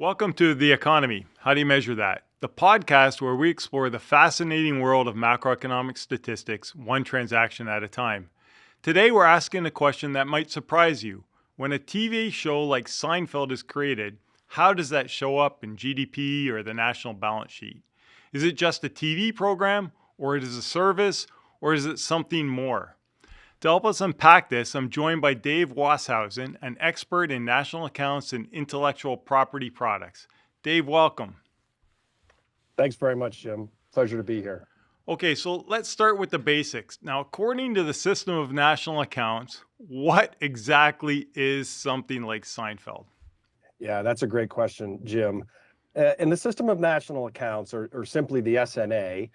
Welcome to The Economy. How do you measure that? The podcast where we explore the fascinating world of macroeconomic statistics, one transaction at a time. Today, we're asking a question that might surprise you. When a TV show like Seinfeld is created, how does that show up in GDP or the national balance sheet? Is it just a TV program, or is it a service, or is it something more? To help us unpack this, I'm joined by Dave Wasshausen, an expert in national accounts and intellectual property products. Dave, welcome. Thanks very much, Jim. Pleasure to be here. Okay, so let's start with the basics. Now, according to the system of national accounts, what exactly is something like Seinfeld? Yeah, that's a great question, Jim. In the system of national accounts, or simply the SNA,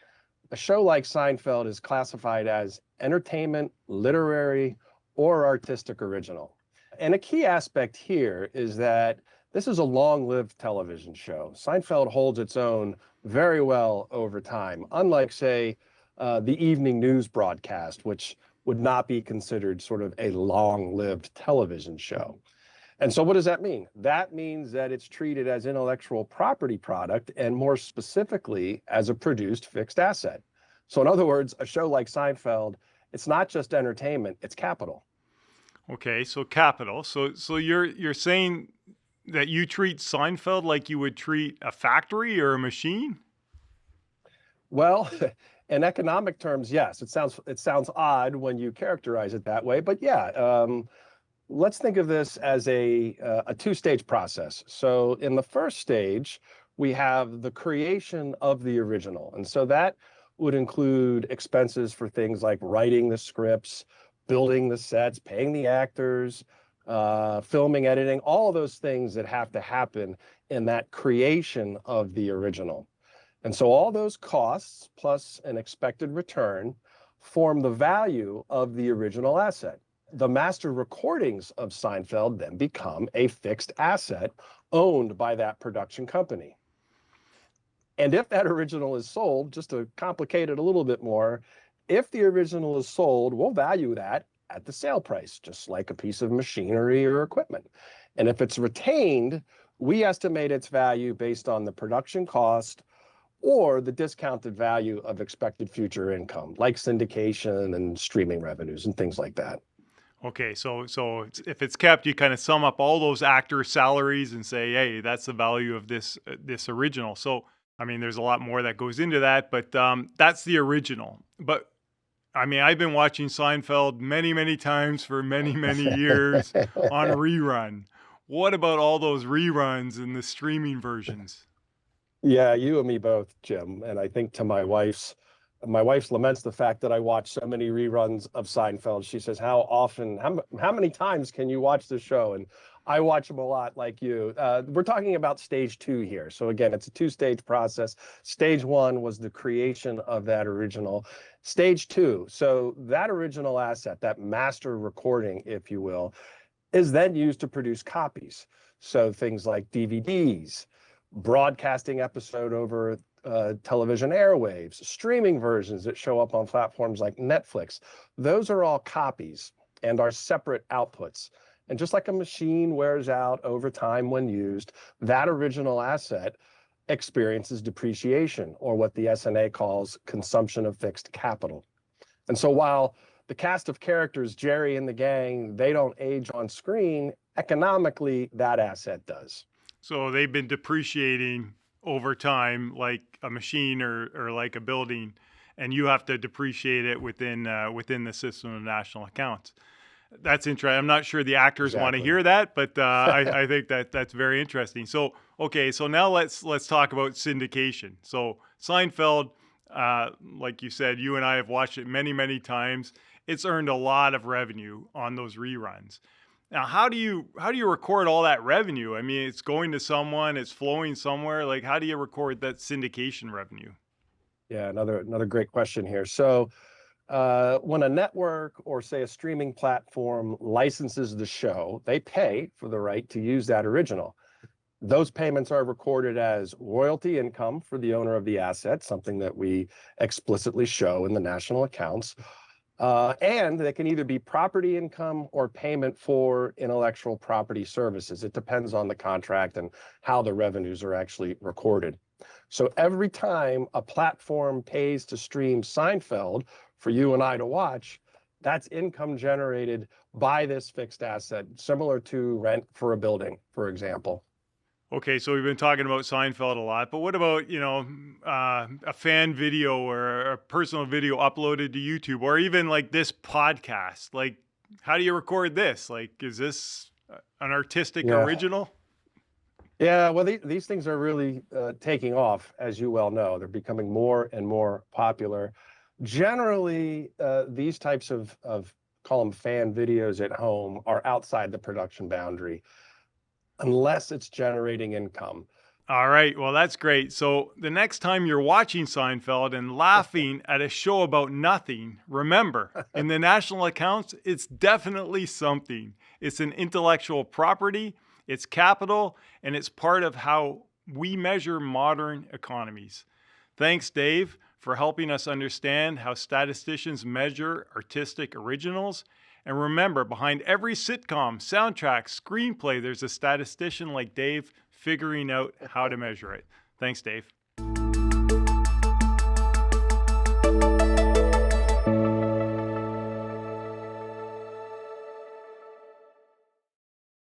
a show like Seinfeld is classified as entertainment, literary, or artistic original. And a key aspect here is that this is a long-lived television show. Seinfeld holds its own very well over time, unlike, say, the evening news broadcast, which would not be considered sort of a long-lived television show. And so what does that mean? That means that it's treated as intellectual property product and more specifically as a produced fixed asset. So in other words, a show like Seinfeld, it's not just entertainment, it's capital. Okay, so capital. So you're saying that you treat Seinfeld like you would treat a factory or a machine? Well, in economic terms, yes, it sounds odd when you characterize it that way, but yeah, let's think of this as a two-stage process. So in the first stage, we have the creation of the original. And so that would include expenses for things like writing the scripts, building the sets, paying the actors, filming, editing, all of those things that have to happen in that creation of the original. And so all those costs plus an expected return form the value of the original asset. The master recordings of Seinfeld then become a fixed asset owned by that production company. And if that original is sold, just to complicate it a little bit more, if the original is sold, we'll value that at the sale price, just like a piece of machinery or equipment. And if it's retained, we estimate its value based on the production cost or the discounted value of expected future income, like syndication and streaming revenues and things like that. Okay, so if it's kept, you kind of sum up all those actor salaries and say, hey, that's the value of this original. So, I mean, there's a lot more that goes into that, but that's the original. But I mean, I've been watching Seinfeld many times for many years on rerun. What about all those reruns and the streaming versions? Yeah, you and me both, Jim. And I think to my wife's laments the fact that I watch so many reruns of Seinfeld. She says, how many times can you watch the show? And I watch them a lot like you. We're talking about stage two here. So again, it's a two-stage process. Stage one was the creation of that original. Stage two, so that original asset, that master recording, if you will, is then used to produce copies. So things like DVDs, broadcasting episode over television airwaves, streaming versions that show up on platforms like Netflix. Those are all copies and are separate outputs. And just like a machine wears out over time when used, that original asset experiences depreciation, or what the SNA calls consumption of fixed capital. And so while the cast of characters, Jerry and the gang, they don't age on screen, economically, that asset does. So they've been depreciating over time like a machine or like a building, and you have to depreciate it within the system of national accounts. That's interesting. I'm not sure the actors want to hear that, but I think that's very interesting. So, okay, so now let's talk about syndication. So Seinfeld, like you said, you and I have watched it many times. It's earned a lot of revenue on those reruns. Now, how do you record all that revenue? I mean, it's going to someone, it's flowing somewhere. Like, how do you record that syndication revenue? Yeah, another great question here. So when a network or say a streaming platform licenses the show, they pay for the right to use that original. Those payments are recorded as royalty income for the owner of the asset, something that we explicitly show in the national accounts. And they can either be property income or payment for intellectual property services. It depends on the contract and how the revenues are actually recorded. So every time a platform pays to stream Seinfeld for you and I to watch, that's income generated by this fixed asset, similar to rent for a building, for example. Okay, so we've been talking about Seinfeld a lot, but what about, a fan video or a personal video uploaded to YouTube, or even like this podcast? Like, how do you record this? Like, is this an artistic Yeah. original? Yeah, well, these things are really taking off, as you well know. They're becoming more and more popular. Generally, these types of call them fan videos at home are outside the production boundary, unless it's generating income. All right, well, that's great. So the next time you're watching Seinfeld and laughing at a show about nothing, remember, in the national accounts, it's definitely something. It's an intellectual property, it's capital, and it's part of how we measure modern economies. Thanks, Dave, for helping us understand how statisticians measure artistic originals. And remember, behind every sitcom, soundtrack, screenplay, there's a statistician like Dave figuring out how to measure it. Thanks, Dave.